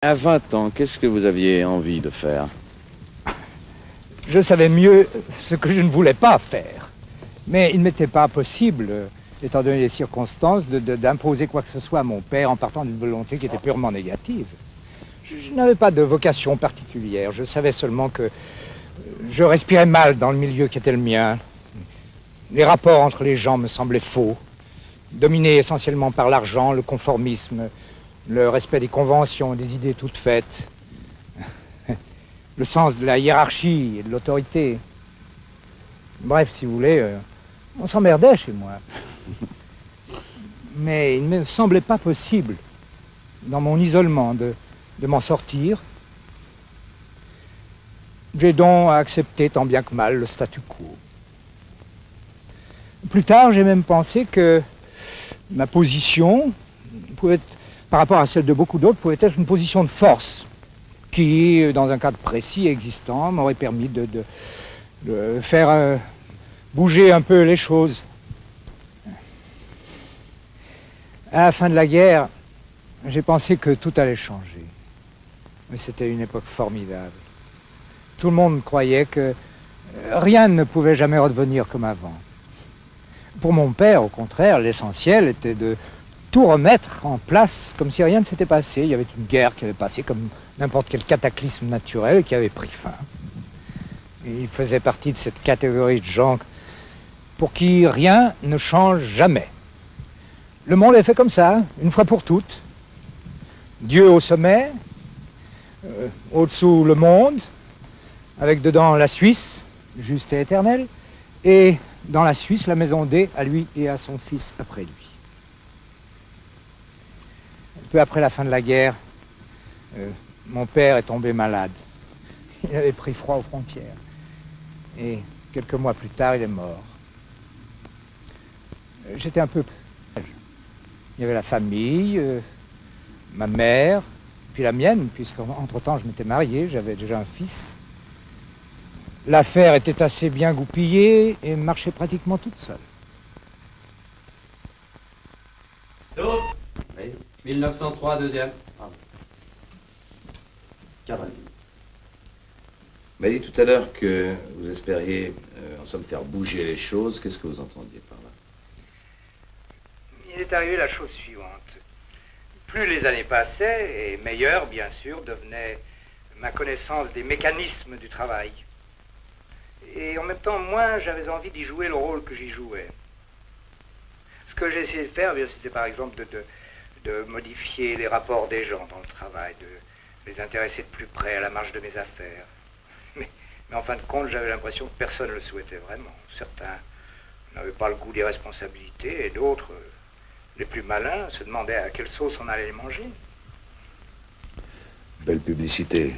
À 20 ans, qu'est-ce que vous aviez envie de faire? Je savais mieux ce que je ne voulais pas faire. Mais il ne m'était pas possible, étant donné les circonstances, d'imposer quoi que ce soit à mon père en partant d'une volonté qui était purement négative. Je n'avais pas de vocation particulière. Je savais seulement que je respirais mal dans le milieu qui était le mien. Les rapports entre les gens me semblaient faux, dominés essentiellement par l'argent, le conformisme, le respect des conventions, des idées toutes faites, le sens de la hiérarchie et de l'autorité. Bref, si vous voulez, on s'emmerdait chez moi. Mais il ne me semblait pas possible, dans mon isolement, de m'en sortir. J'ai donc accepté tant bien que mal le statu quo. Plus tard, j'ai même pensé que ma position pouvait être, par rapport à celle de beaucoup d'autres, pouvait être une position de force qui, dans un cadre précis existant, m'aurait permis de faire bouger un peu les choses. À la fin de la guerre, j'ai pensé que tout allait changer. Mais c'était une époque formidable. Tout le monde croyait que rien ne pouvait jamais redevenir comme avant. Pour mon père, au contraire, l'essentiel était de tout remettre en place comme si rien ne s'était passé. Il y avait une guerre qui avait passé comme n'importe quel cataclysme naturel qui avait pris fin. Et il faisait partie de cette catégorie de gens pour qui rien ne change jamais. Le monde est fait comme ça, une fois pour toutes. Dieu au sommet, au-dessous le monde, avec dedans la Suisse, juste et éternelle, et dans la Suisse, la maison D à lui et à son fils après lui. Peu après la fin de la guerre, mon père est tombé malade. Il avait pris froid aux frontières. Et quelques mois plus tard, il est mort. J'étais un peu... Il y avait la famille, ma mère, puis la mienne, puisqu'entre-temps je m'étais marié, j'avais déjà un fils. L'affaire était assez bien goupillée et marchait pratiquement toute seule. Oui. 1903, deuxième. Caroline. Vous m'avez dit tout à l'heure que vous espériez, en somme, faire bouger les choses. Qu'est-ce que vous entendiez par là? Il est arrivé la chose suivante. Plus les années passaient, et meilleure, bien sûr, devenait ma connaissance des mécanismes du travail. Et en même temps, moins j'avais envie d'y jouer le rôle que j'y jouais. Ce que j'ai essayé de faire, c'était par exemple de modifier les rapports des gens dans le travail, de les intéresser de plus près à la marche de mes affaires. Mais en fin de compte, j'avais l'impression que personne ne le souhaitait vraiment. Certains n'avaient pas le goût des responsabilités, et d'autres, les plus malins, se demandaient à quelle sauce on allait les manger. Belle publicité.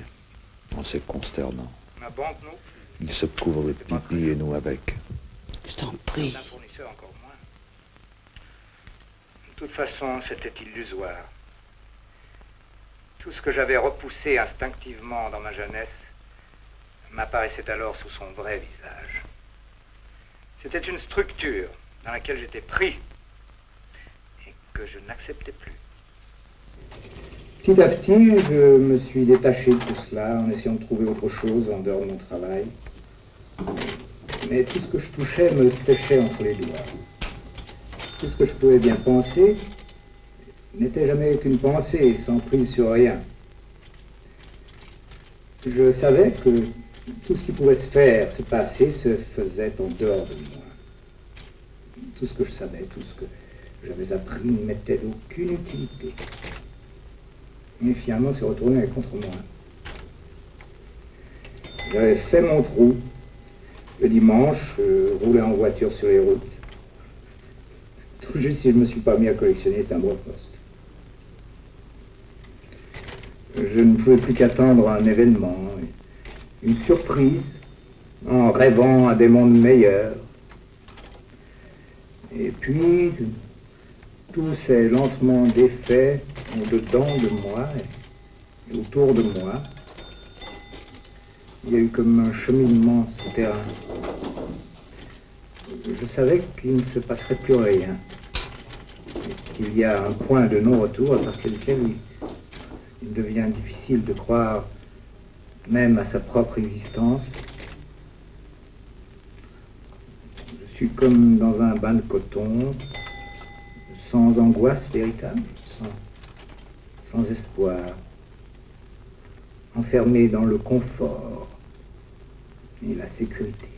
C'est consternant. Ma banque, non? Il se couvre de pipi et nous avec. Je t'en prie. Un fournisseur encore moins. De toute façon, c'était illusoire. Tout ce que j'avais repoussé instinctivement dans ma jeunesse m'apparaissait alors sous son vrai visage. C'était une structure dans laquelle j'étais pris et que je n'acceptais plus. Petit à petit, je me suis détaché de tout cela en essayant de trouver autre chose en dehors de mon travail. Mais tout ce que je touchais me séchait entre les doigts. Tout ce que je pouvais bien penser n'était jamais qu'une pensée, sans prise sur rien. Je savais que tout ce qui pouvait se faire, se passer, se faisait en dehors de moi. Tout ce que je savais, tout ce que j'avais appris ne m'était d'aucune utilité. Et finalement, c'est retourné contre moi. J'avais fait mon trou. Le dimanche, je roulais en voiture sur les routes. Tout juste si je ne me suis pas mis à collectionner les timbres-poste. Je ne pouvais plus qu'attendre un événement, une surprise, en rêvant à des mondes meilleurs. Et puis, tout s'est lentement défait au-dedans de moi et autour de moi. Il y a eu comme un cheminement souterrain. Je savais qu'il ne se passerait plus rien. Qu'il y a un point de non-retour à partir duquel Il devient difficile de croire même à sa propre existence. Je suis comme dans un bain de coton, sans angoisse véritable, sans espoir, enfermé dans le confort et la sécurité.